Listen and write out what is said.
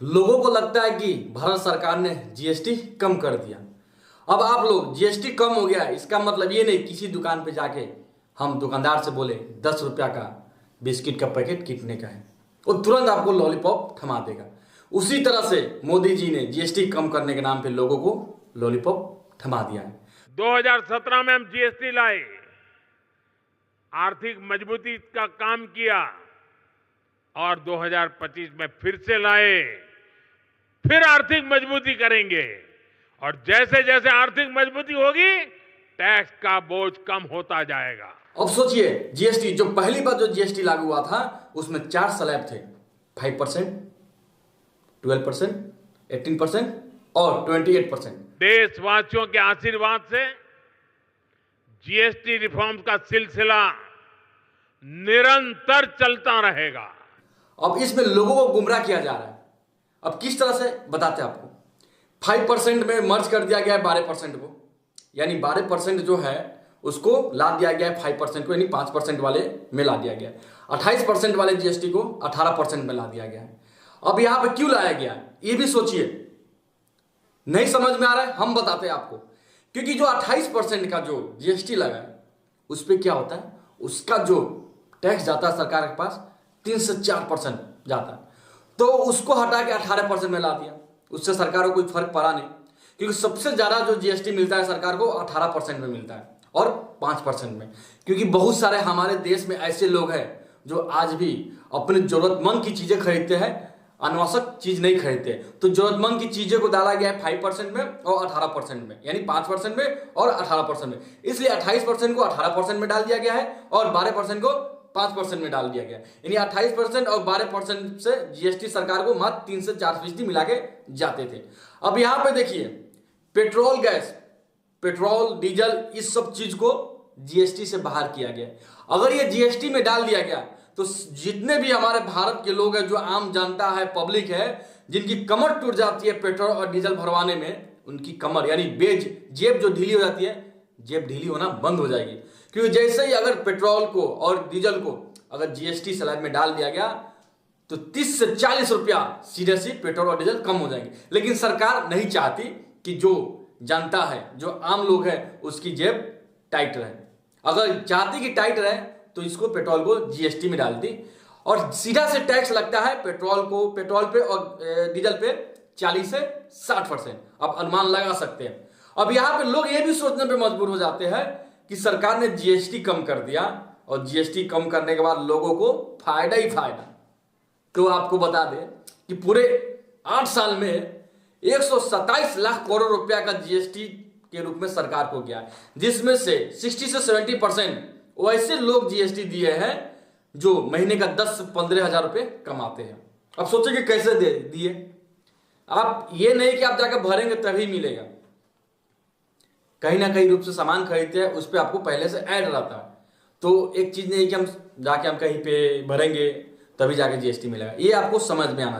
लोगों को लगता है कि भारत सरकार ने जीएसटी कम कर दिया। अब आप लोग जीएसटी कम हो गया, इसका मतलब ये नहीं किसी दुकान पे जाके हम दुकानदार से बोले 10 रुपया का बिस्किट का पैकेट कितने का है, वो तुरंत आपको लॉलीपॉप थमा देगा। उसी तरह से मोदी जी ने जीएसटी कम करने के नाम पे लोगों को लॉलीपॉप थमा दिया है। 2017 में हम जीएसटी लाए, आर्थिक मजबूती का काम किया और 2025 में फिर से लाए, फिर आर्थिक मजबूती करेंगे और जैसे जैसे आर्थिक मजबूती होगी टैक्स का बोझ कम होता जाएगा। अब सोचिए, जीएसटी जो पहली बार जो जीएसटी लागू हुआ था उसमें 4 स्लैब थे, 5%, 12%, 18% और 28%। देशवासियों के आशीर्वाद से जीएसटी रिफॉर्म का सिलसिला निरंतर चलता रहेगा। अब इसमें लोगों को गुमराह किया जा रहा है। अब किस तरह से बताते हैं आपको। 5% में मर्ज कर दिया गया है 12% को, यानी 12% जो है उसको ला दिया गया है 5% को, यानी 5% वाले में ला दिया गया है। 28% वाले जीएसटी को 18% में ला दिया गया है। अब यहां पे क्यों लाया गया है ये भी सोचिए। नहीं समझ में आ रहा है, हम बताते हैं आपको। क्योंकि जो 28% का जो जीएसटी लगा है उस पर क्या होता है, उसका जो टैक्स जाता है सरकार के पास 3 से 4% जाता है, तो उसको हटा के 18% में ला दिया। उससे सरकार को कोई फर्क पड़ा नहीं, क्योंकि सबसे ज्यादा जो जीएसटी मिलता है सरकार को 18% में मिलता है और 5% में। क्योंकि बहुत सारे हमारे देश में ऐसे लोग हैं जो आज भी अपने जरूरतमंद की चीजें खरीदते हैं, अनावश्यक चीज नहीं खरीदते। तो जरूरतमंद की चीजें को डाला गया है 5% में और 18% में, यानी 5% में और 18% में। इसलिए 28% को 18% में डाल दिया गया है और 12% को 5% में डाल दिया गया। यानी 28% और 12% से जीएसटी सरकार को मात्र 3 से 4% मिला के जाते थे। अब यहां पे देखिए, पेट्रोल, गैस, पेट्रोल, डीजल, इस सब चीज को जीएसटी से बाहर किया गया। अगर ये जीएसटी में डाल दिया गया तो जितने भी हमारे भारत के लोग हैं, जो आम जनता है, पब्लिक है, जिनकी कमर टूट जाती है पेट्रोल और डीजल भरवाने में, उनकी कमर यानी जेब जो ढीली हो जाती है, जेब ढीली होना बंद हो जाएगी। क्योंकि जैसे ही अगर पेट्रोल को और डीजल को अगर जीएसटी स्लैब में डाल दिया गया तो 30 से 40 रुपया सीधे से पेट्रोल और डीजल कम हो जाएंगे। लेकिन सरकार नहीं चाहती कि जो जनता है, जो आम लोग है, उसकी जेब टाइट रहे। अगर चाहती कि टाइट रहे तो इसको पेट्रोल को जीएसटी में डाल दी और सीधा से टैक्स लगता है पेट्रोल पे और डीजल पे 40 से 60%। आप अनुमान लगा सकते हैं। अब यहां पे लोग ये भी सोचने पे मजबूर हो जाते हैं कि सरकार ने जीएसटी कम कर दिया और जीएसटी कम करने के बाद लोगों को फायदा ही फायदा। तो आपको बता दें कि पूरे 8 साल में 127 लाख करोड़ रुपया का जीएसटी के रूप में सरकार को गया है, जिसमें से 60 से 70% वैसे लोग जीएसटी दिए हैं जो महीने का 10 से 15 हजार रुपये कमाते हैं। अब सोचिए कि कैसे दे दिए। आप ये नहीं कि आप जाकर भरेंगे तभी मिलेगा, कहीं ना कहीं रूप से सामान खरीदते हैं, उस पर आपको पहले से ऐड रहता है। तो एक चीज नहीं कि हम कहीं पे भरेंगे तभी जाके जीएसटी मिलेगा, ये आपको समझ में आना चाहिए।